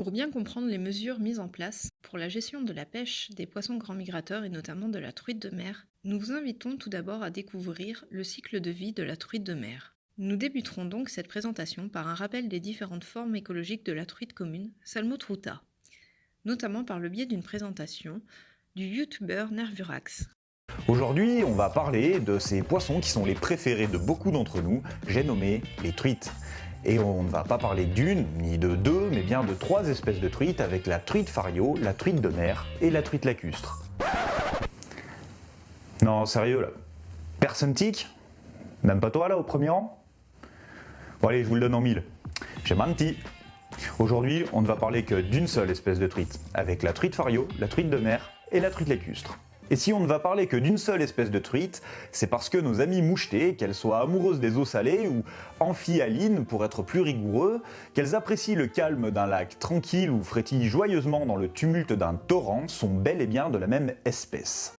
Pour bien comprendre les mesures mises en place pour la gestion de la pêche des poissons grands migrateurs et notamment de la truite de mer, nous vous invitons tout d'abord à découvrir le cycle de vie de la truite de mer. Nous débuterons donc cette présentation par un rappel des différentes formes écologiques de la truite commune, Salmotruta, notamment par le biais d'une présentation du youtubeur Nervurax. Aujourd'hui, on va parler de ces poissons qui sont les préférés de beaucoup d'entre nous, j'ai nommé les truites. Et on ne va pas parler d'une, ni de deux, mais bien de trois espèces de truites avec la truite fario, la truite de mer et la truite lacustre. Non, sérieux là. Personne tique? Même pas toi là au premier rang? Bon allez, je vous le donne en mille. J'ai menti. Aujourd'hui, on ne va parler que d'une seule espèce de truite, avec la truite fario, la truite de mer et la truite lacustre. Et si on ne va parler que d'une seule espèce de truite, c'est parce que nos amies mouchetées, qu'elles soient amoureuses des eaux salées ou amphialines pour être plus rigoureux, qu'elles apprécient le calme d'un lac tranquille ou frétillent joyeusement dans le tumulte d'un torrent, sont bel et bien de la même espèce.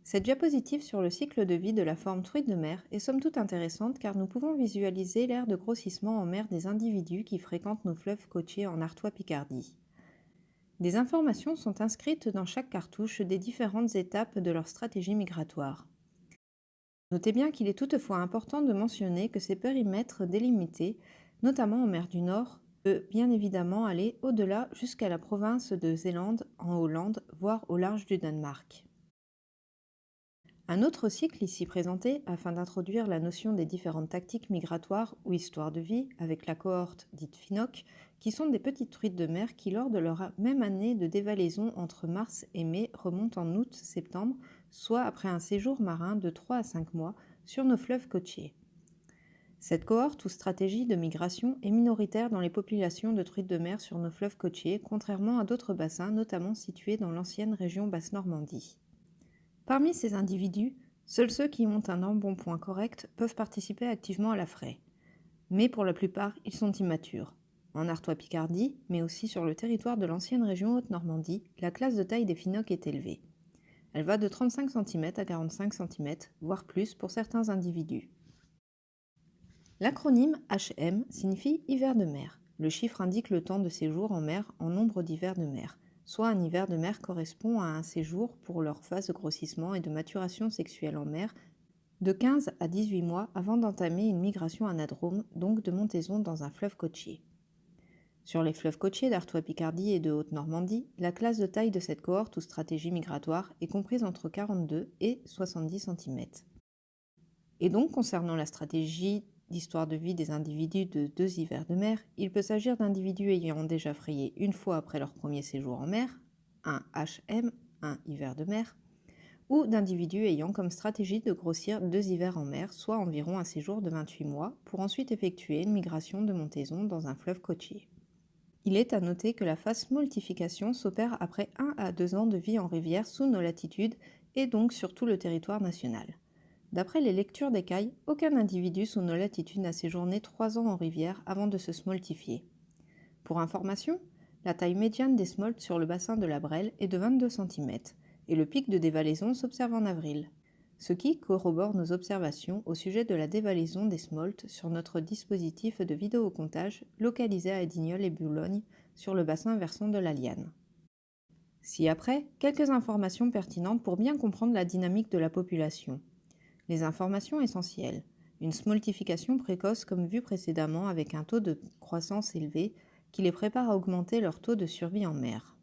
Cette diapositive sur le cycle de vie de la forme truite de mer est somme toute intéressante car nous pouvons visualiser l'ère de grossissement en mer des individus qui fréquentent nos fleuves côtiers en Artois-Picardie. Des informations sont inscrites dans chaque cartouche des différentes étapes de leur stratégie migratoire. Notez bien qu'il est toutefois important de mentionner que ces périmètres délimités, notamment en mer du Nord, peut bien évidemment aller au-delà jusqu'à la province de Zélande en Hollande, voire au large du Danemark. Un autre cycle ici présenté, afin d'introduire la notion des différentes tactiques migratoires ou histoires de vie, avec la cohorte dite FINOC, qui sont des petites truites de mer qui, lors de leur même année de dévalaison entre mars et mai, remontent en août-septembre, soit après un séjour marin de 3 à 5 mois sur nos fleuves côtiers. Cette cohorte ou stratégie de migration est minoritaire dans les populations de truites de mer sur nos fleuves côtiers, contrairement à d'autres bassins, notamment situés dans l'ancienne région Basse-Normandie. Parmi ces individus, seuls ceux qui ont un embonpoint correct peuvent participer activement à la fraie. Mais pour la plupart, ils sont immatures. En Artois-Picardie, mais aussi sur le territoire de l'ancienne région Haute-Normandie, la classe de taille des phoques est élevée. Elle va de 35 cm à 45 cm, voire plus pour certains individus. L'acronyme HM signifie hiver de mer. Le chiffre indique le temps de séjour en mer en nombre d'hivers de mer. Soit un hiver de mer correspond à un séjour pour leur phase de grossissement et de maturation sexuelle en mer de 15 à 18 mois avant d'entamer une migration anadrome, donc de montaison dans un fleuve côtier. Sur les fleuves côtiers d'Artois-Picardie et de Haute-Normandie, la classe de taille de cette cohorte ou stratégie migratoire est comprise entre 42 et 70 cm. Et donc, concernant la stratégie d'histoire de vie des individus de 2 hivers de mer, il peut s'agir d'individus ayant déjà frayé une fois après leur premier séjour en mer, un HM, un hiver de mer, ou d'individus ayant comme stratégie de grossir 2 hivers en mer, soit environ un séjour de 28 mois, pour ensuite effectuer une migration de montaison dans un fleuve côtier. Il est à noter que la phase smoltification s'opère après 1 à 2 ans de vie en rivière sous nos latitudes et donc sur tout le territoire national. D'après les lectures d'écailles, aucun individu sous nos latitudes n'a séjourné 3 ans en rivière avant de se smoltifier. Pour information, la taille médiane des smolts sur le bassin de la Brelle est de 22 cm et le pic de dévalaison s'observe en avril, ce qui corrobore nos observations au sujet de la dévalaison des smolts sur notre dispositif de vidéocomptage localisé à Edignolles et Boulogne sur le bassin versant de la Liane. Ci-après, quelques informations pertinentes pour bien comprendre la dynamique de la population. Les informations essentielles. Une smoltification précoce comme vu précédemment avec un taux de croissance élevé qui les prépare à augmenter leur taux de survie en mer.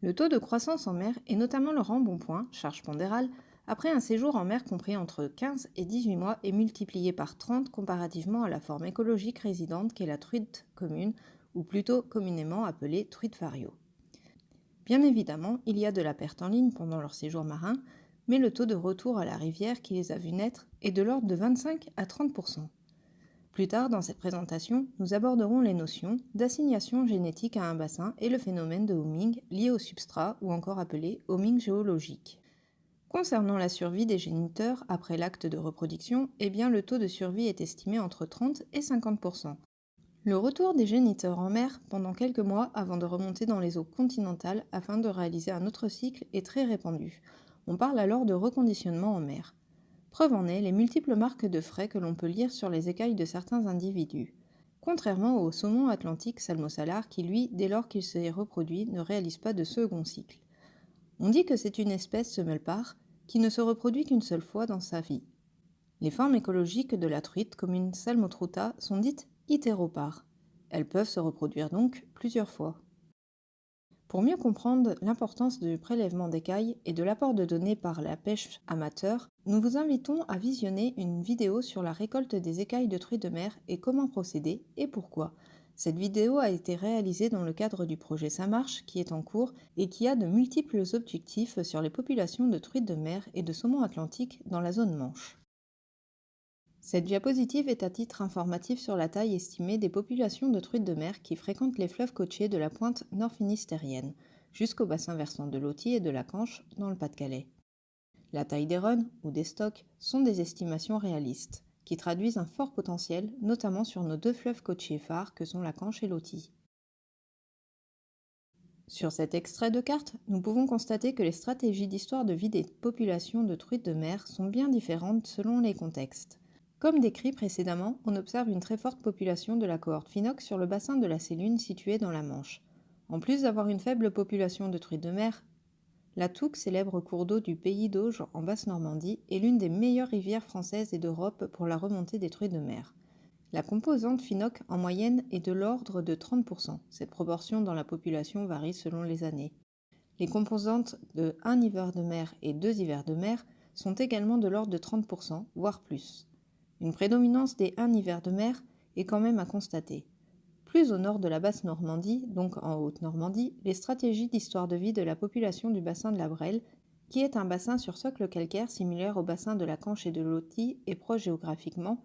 Le taux de croissance en mer est notamment leur embonpoint, charge pondérale, après un séjour en mer compris entre 15 et 18 mois et multiplié par 30 comparativement à la forme écologique résidente qu'est la truite commune, ou plutôt communément appelée truite vario. Bien évidemment, il y a de la perte en ligne pendant leur séjour marin, mais le taux de retour à la rivière qui les a vus naître est de l'ordre de 25 à 30%. Plus tard dans cette présentation, nous aborderons les notions d'assignation génétique à un bassin et le phénomène de homing lié au substrat ou encore appelé homing géologique. Concernant la survie des géniteurs après l'acte de reproduction, le taux de survie est estimé entre 30 et 50%. Le retour des géniteurs en mer pendant quelques mois avant de remonter dans les eaux continentales afin de réaliser un autre cycle est très répandu. On parle alors de reconditionnement en mer. Preuve en est les multiples marques de frais que l'on peut lire sur les écailles de certains individus. Contrairement au saumon atlantique salmosalar qui, lui, dès lors qu'il s'est reproduit, ne réalise pas de second cycle. On dit que c'est une espèce semeule-part qui ne se reproduit qu'une seule fois dans sa vie. Les formes écologiques de la truite commune Salmotruta sont dites itéropares. Elles peuvent se reproduire donc plusieurs fois. Pour mieux comprendre l'importance du prélèvement d'écailles et de l'apport de données par la pêche amateur, nous vous invitons à visionner une vidéo sur la récolte des écailles de truites de mer et comment procéder et pourquoi. Cette vidéo a été réalisée dans le cadre du projet Ça marche qui est en cours et qui a de multiples objectifs sur les populations de truites de mer et de saumon atlantique dans la zone Manche. Cette diapositive est à titre informatif sur la taille estimée des populations de truites de mer qui fréquentent les fleuves côtiers de la pointe nord-finistérienne, jusqu'au bassin versant de l'Authie et de la Canche dans le Pas-de-Calais. La taille des runs, ou des stocks, sont des estimations réalistes, qui traduisent un fort potentiel, notamment sur nos deux fleuves côtiers phares que sont la Canche et l'Authie. Sur cet extrait de carte, nous pouvons constater que les stratégies d'histoire de vie des populations de truites de mer sont bien différentes selon les contextes. Comme décrit précédemment, on observe une très forte population de la cohorte Phoenox sur le bassin de la Sélune situé dans la Manche. En plus d'avoir une faible population de truites de mer, la Touques, célèbre cours d'eau du pays d'Auge en Basse-Normandie, est l'une des meilleures rivières françaises et d'Europe pour la remontée des truites de mer. La composante Phoenox en moyenne est de l'ordre de 30%. Cette proportion dans la population varie selon les années. Les composantes de 1 hiver de mer et 2 hivers de mer sont également de l'ordre de 30%, voire plus. Une prédominance des 1 hiver de mer est quand même à constater. Plus au nord de la Basse-Normandie, donc en Haute-Normandie, les stratégies d'histoire de vie de la population du bassin de la Brelle, qui est un bassin sur socle calcaire similaire au bassin de la Canche et de l'Authie et proche géographiquement,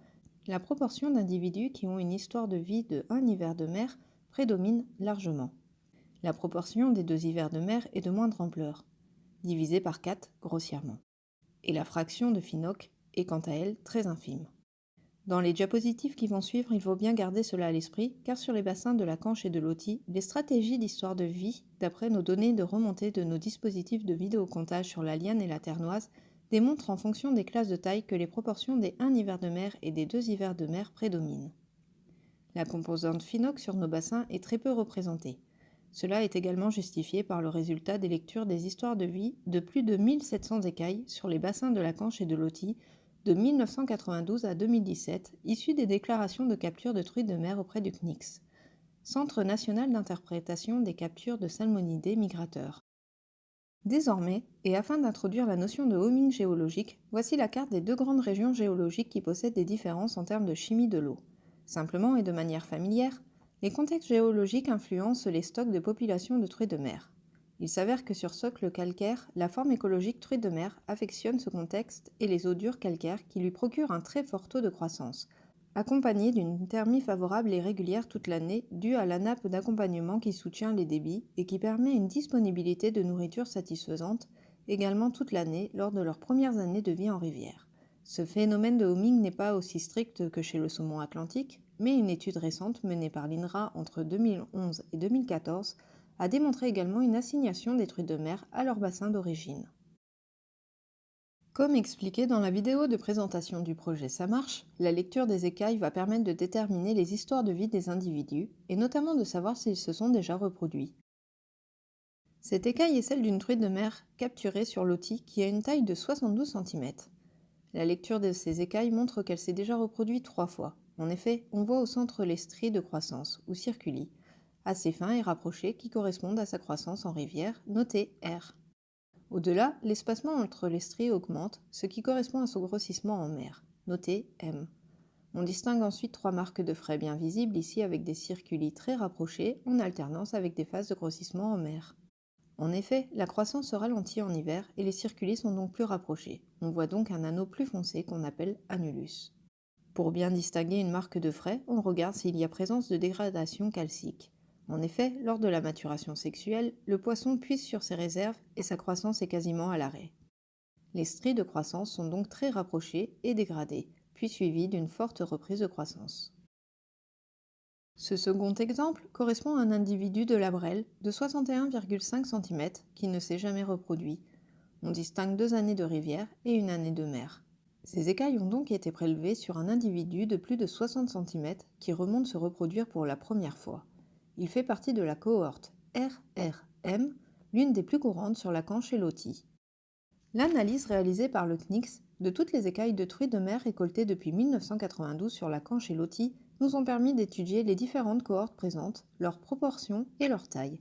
la proportion d'individus qui ont une histoire de vie de 1 hiver de mer prédomine largement. La proportion des 2 hivers de mer est de moindre ampleur, divisée par 4 grossièrement. Et la fraction de Phoenox est quant à elle très infime. Dans les diapositives qui vont suivre, il faut bien garder cela à l'esprit, car sur les bassins de la Canche et de l'Authie, les stratégies d'histoire de vie, d'après nos données de remontée de nos dispositifs de vidéocomptage sur la Liane et la Ternoise, démontrent en fonction des classes de taille que les proportions des 1 hiver de mer et des 2 hivers de mer prédominent. La composante Phoenox sur nos bassins est très peu représentée. Cela est également justifié par le résultat des lectures des histoires de vie de plus de 1700 écailles sur les bassins de la Canche et de l'Authie, de 1992 à 2017, issus des déclarations de capture de truites de mer auprès du CNIX, Centre national d'interprétation des captures de salmonidés migrateurs. Désormais, et afin d'introduire la notion de homing géologique, voici la carte des deux grandes régions géologiques qui possèdent des différences en termes de chimie de l'eau. Simplement et de manière familière, les contextes géologiques influencent les stocks de population de truites de mer. Il s'avère que sur socle calcaire, la forme écologique truite de mer affectionne ce contexte et les eaux dures calcaires qui lui procurent un très fort taux de croissance, accompagné d'une thermie favorable et régulière toute l'année due à la nappe d'accompagnement qui soutient les débits et qui permet une disponibilité de nourriture satisfaisante également toute l'année lors de leurs premières années de vie en rivière. Ce phénomène de homing n'est pas aussi strict que chez le saumon atlantique, mais une étude récente menée par l'INRA entre 2011 et 2014 a démontré également une assignation des truites de mer à leur bassin d'origine. Comme expliqué dans la vidéo de présentation du projet Ça marche, la lecture des écailles va permettre de déterminer les histoires de vie des individus, et notamment de savoir s'ils se sont déjà reproduits. Cette écaille est celle d'une truite de mer capturée sur Loti qui a une taille de 72 cm. La lecture de ces écailles montre qu'elle s'est déjà reproduite 3 fois. En effet, on voit au centre les stries de croissance, ou circuli, assez fins et rapprochés qui correspondent à sa croissance en rivière, notée R. Au-delà, l'espacement entre les stries augmente, ce qui correspond à son grossissement en mer, noté M. On distingue ensuite 3 marques de frais bien visibles ici avec des circuli très rapprochés en alternance avec des phases de grossissement en mer. En effet, la croissance se ralentit en hiver et les circuli sont donc plus rapprochés. On voit donc un anneau plus foncé qu'on appelle annulus. Pour bien distinguer une marque de frais, on regarde s'il y a présence de dégradation calcique. En effet, lors de la maturation sexuelle, le poisson puise sur ses réserves et sa croissance est quasiment à l'arrêt. Les stries de croissance sont donc très rapprochées et dégradées, puis suivies d'une forte reprise de croissance. Ce second exemple correspond à un individu de labrelle de 61,5 cm qui ne s'est jamais reproduit. On distingue 2 années de rivière et une année de mer. Ces écailles ont donc été prélevées sur un individu de plus de 60 cm qui remonte se reproduire pour la première fois. Il fait partie de la cohorte RRM, l'une des plus courantes sur la canche et Loti. L'analyse réalisée par le CNICS de toutes les écailles de truites de mer récoltées depuis 1992 sur la canche et Loti nous ont permis d'étudier les différentes cohortes présentes, leurs proportions et leur taille.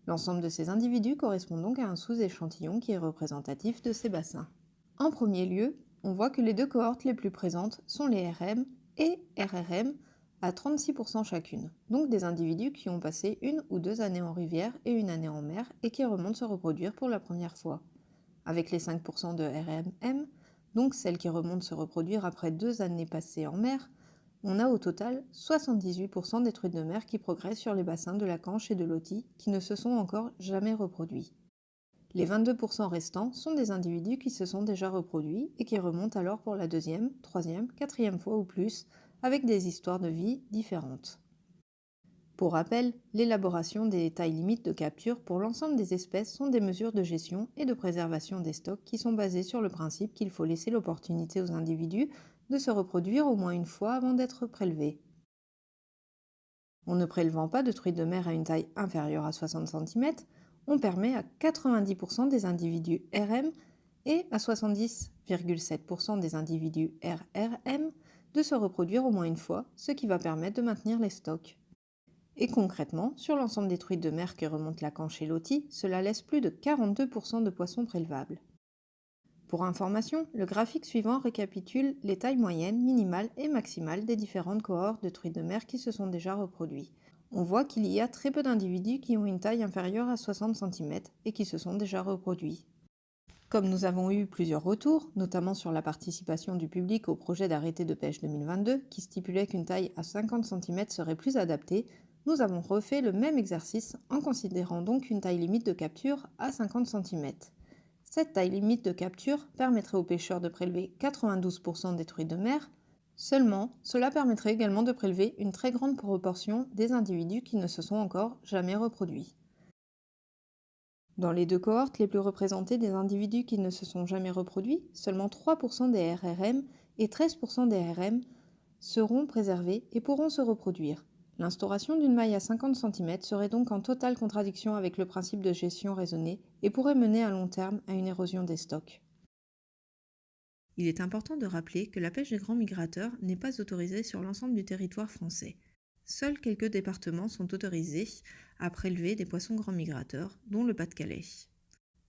L'ensemble de ces individus correspond donc à un sous-échantillon qui est représentatif de ces bassins. En premier lieu, on voit que les 2 cohortes les plus présentes sont les RM et RRM à 36% chacune, donc des individus qui ont passé 1 ou 2 années en rivière et une année en mer et qui remontent se reproduire pour la première fois. Avec les 5% de RMM, donc celles qui remontent se reproduire après 2 années passées en mer, on a au total 78% des truites de mer qui progressent sur les bassins de la Canche et de Loti qui ne se sont encore jamais reproduits. Les 22% restants sont des individus qui se sont déjà reproduits et qui remontent alors pour la 2e, 3e, 4e fois ou plus, avec des histoires de vie différentes. Pour rappel, l'élaboration des tailles limites de capture pour l'ensemble des espèces sont des mesures de gestion et de préservation des stocks qui sont basées sur le principe qu'il faut laisser l'opportunité aux individus de se reproduire au moins une fois avant d'être prélevés. En ne prélevant pas de truites de mer à une taille inférieure à 60 cm, on permet à 90% des individus RM et à 70,7% des individus RRM de se reproduire au moins une fois, ce qui va permettre de maintenir les stocks. Et concrètement, sur l'ensemble des truites de mer qui remontent la Canche et Loti, cela laisse plus de 42% de poissons prélevables. Pour information, le graphique suivant récapitule les tailles moyennes, minimales et maximales des différentes cohortes de truites de mer qui se sont déjà reproduits. On voit qu'il y a très peu d'individus qui ont une taille inférieure à 60 cm et qui se sont déjà reproduits. Comme nous avons eu plusieurs retours, notamment sur la participation du public au projet d'arrêté de pêche 2022, qui stipulait qu'une taille à 50 cm serait plus adaptée, nous avons refait le même exercice en considérant donc une taille limite de capture à 50 cm. Cette taille limite de capture permettrait aux pêcheurs de prélever 92% des truites de mer. Seulement, cela permettrait également de prélever une très grande proportion des individus qui ne se sont encore jamais reproduits. Dans les 2 cohortes les plus représentées des individus qui ne se sont jamais reproduits, seulement 3% des RRM et 13% des RM seront préservés et pourront se reproduire. L'instauration d'une maille à 50 cm serait donc en totale contradiction avec le principe de gestion raisonnée et pourrait mener à long terme à une érosion des stocks. Il est important de rappeler que la pêche des grands migrateurs n'est pas autorisée sur l'ensemble du territoire français. Seuls quelques départements sont autorisés à prélever des poissons grands migrateurs, dont le Pas-de-Calais.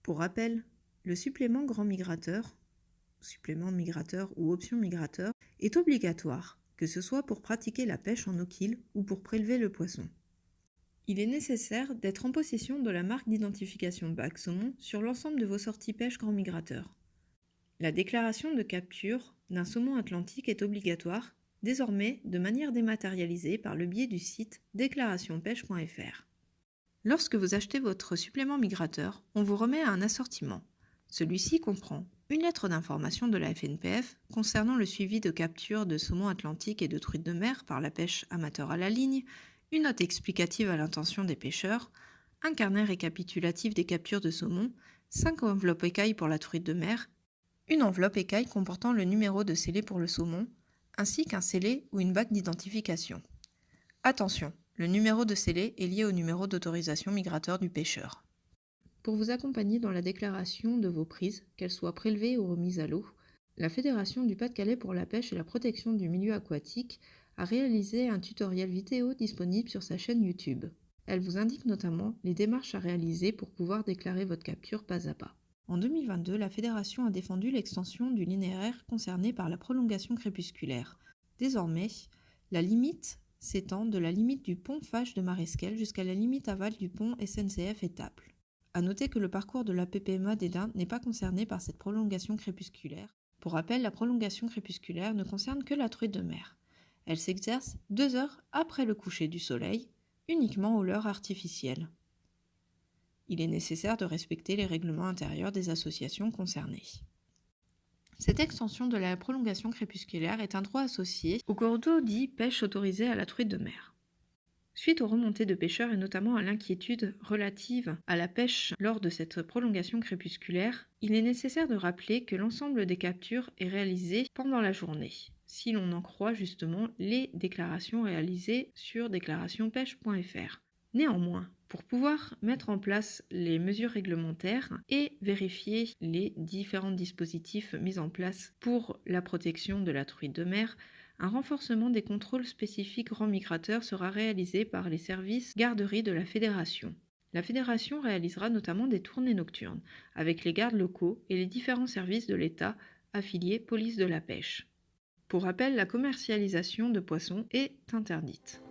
Pour rappel, le supplément grand migrateur, supplément migrateur ou option migrateur, est obligatoire, que ce soit pour pratiquer la pêche en eau-kill ou pour prélever le poisson. Il est nécessaire d'être en possession de la marque d'identification BAC saumon sur l'ensemble de vos sorties pêche grand migrateur. La déclaration de capture d'un saumon atlantique est obligatoire, désormais de manière dématérialisée par le biais du site déclarationpêche.fr. Lorsque vous achetez votre supplément migrateur, on vous remet un assortiment. Celui-ci comprend une lettre d'information de la FNPF concernant le suivi de capture de saumon atlantique et de truites de mer par la pêche amateur à la ligne, une note explicative à l'intention des pêcheurs, un carnet récapitulatif des captures de saumon, 5 enveloppes écailles pour la truite de mer, une enveloppe écaille comportant le numéro de scellé pour le saumon, ainsi qu'un scellé ou une bague d'identification. Attention, le numéro de scellé est lié au numéro d'autorisation migrateur du pêcheur. Pour vous accompagner dans la déclaration de vos prises, qu'elles soient prélevées ou remises à l'eau, la Fédération du Pas-de-Calais pour la pêche et la protection du milieu aquatique a réalisé un tutoriel vidéo disponible sur sa chaîne YouTube. Elle vous indique notamment les démarches à réaliser pour pouvoir déclarer votre capture pas à pas. En 2022, la Fédération a défendu l'extension du linéaire concerné par la prolongation crépusculaire. Désormais, la limite s'étend de la limite du pont Fache de Maresquel jusqu'à la limite aval du pont SNCF Étaples. A noter que le parcours de la PPMA d'Edin n'est pas concerné par cette prolongation crépusculaire. Pour rappel, la prolongation crépusculaire ne concerne que la truite de mer. Elle s'exerce 2 heures après le coucher du soleil, uniquement aux leurres artificielles. Il est nécessaire de respecter les règlements intérieurs des associations concernées. Cette extension de la prolongation crépusculaire est un droit associé au cordeau dit pêche autorisée à la truite de mer. Suite aux remontées de pêcheurs et notamment à l'inquiétude relative à la pêche lors de cette prolongation crépusculaire, il est nécessaire de rappeler que l'ensemble des captures est réalisé pendant la journée, si l'on en croit justement les déclarations réalisées sur déclarationpêche.fr. Néanmoins, pour pouvoir mettre en place les mesures réglementaires et vérifier les différents dispositifs mis en place pour la protection de la truite de mer, un renforcement des contrôles spécifiques grands migrateurs sera réalisé par les services garderies de la Fédération. La Fédération réalisera notamment des tournées nocturnes avec les gardes locaux et les différents services de l'État affiliés police de la pêche. Pour rappel, la commercialisation de poissons est interdite.